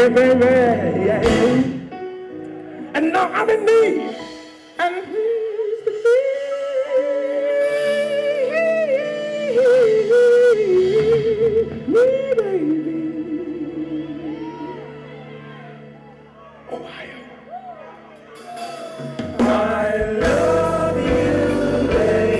Yeah, baby, yeah, yeah. And now I'm in need. And he's the me, baby. Ohio. I love you, baby.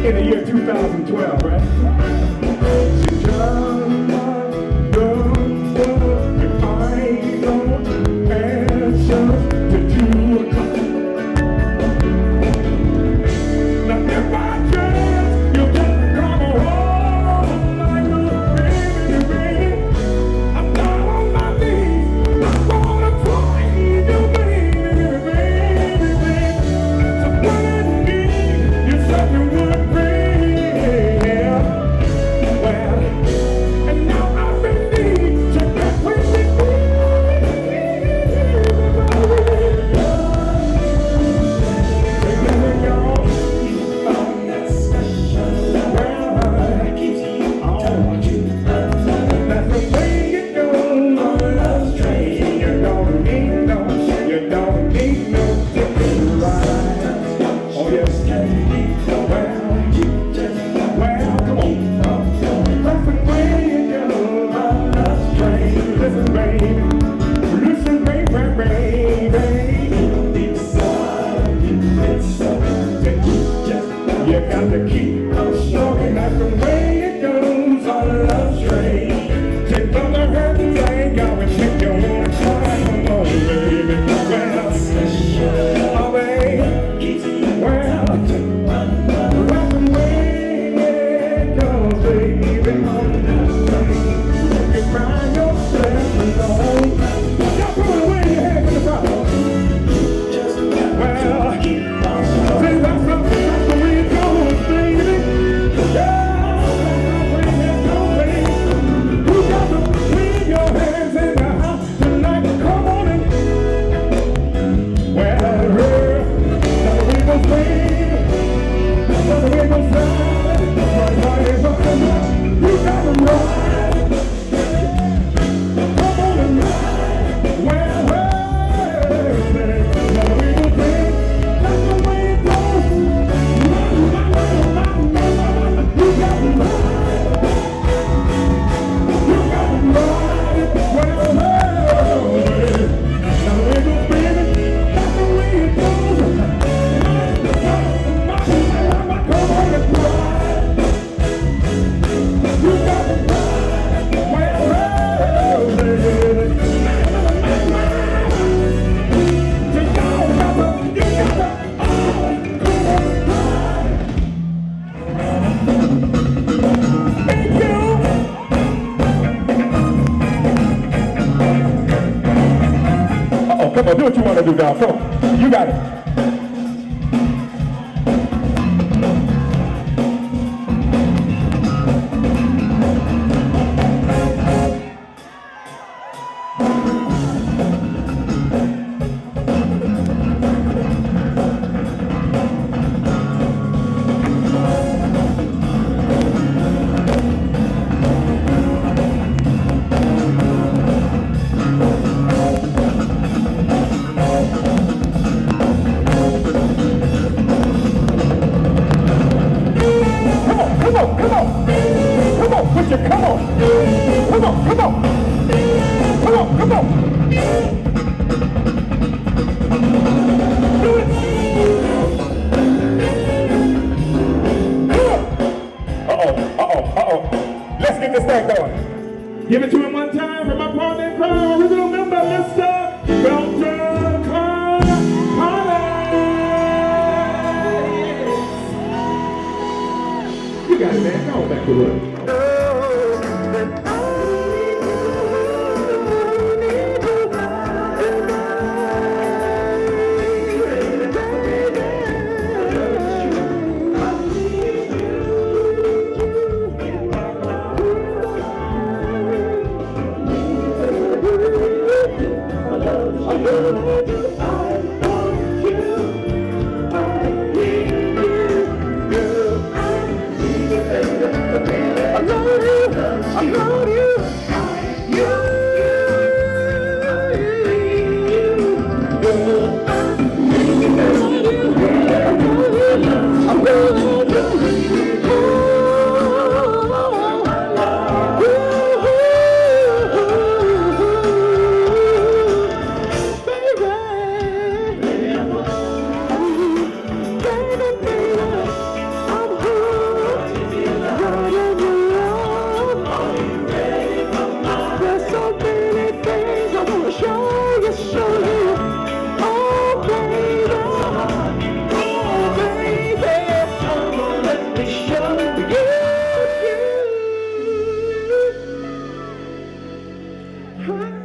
In the year 2012, right? She done my number if I don't answer to 2 o'clock. Now if I just, you just come home, my little baby, baby. I'm down on my knees, I wanna find you, baby, baby, baby. So when I need you, said you would. on, do what you want to do, dog. Come on. You got it. Give it to him one time for my partner in crime, original member, Mr. Belton Collins. You got it, man. Come on back to work.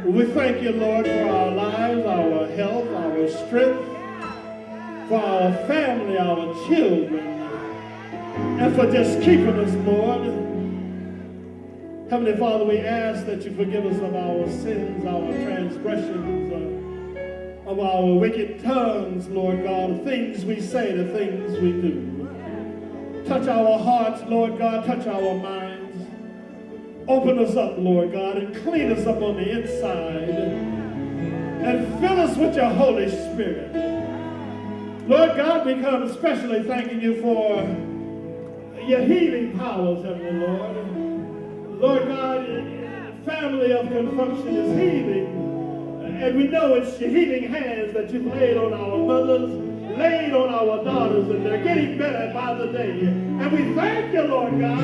We thank you, Lord, for our lives, our health, our strength, for our family, our children, and for just keeping us, Lord. Heavenly Father, we ask that you forgive us of our sins, our transgressions, of our wicked tongues, Lord God, the things we say, the things we do. Touch our hearts, Lord God, touch our minds. Open us up, Lord God, and clean us up on the inside, and fill us with your Holy Spirit. Lord God, we come especially thanking you for your healing powers, Heavenly Lord. Lord God, family of ConFunkShun is healing, and we know it's your healing hands that you've laid on our mothers, laid on our daughters, and they're getting better by the day. And we thank you, Lord God.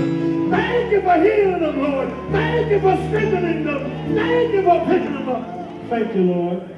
Thank you for healing them, Lord. Thank you for strengthening them. Thank you for picking them up. Thank you, Lord.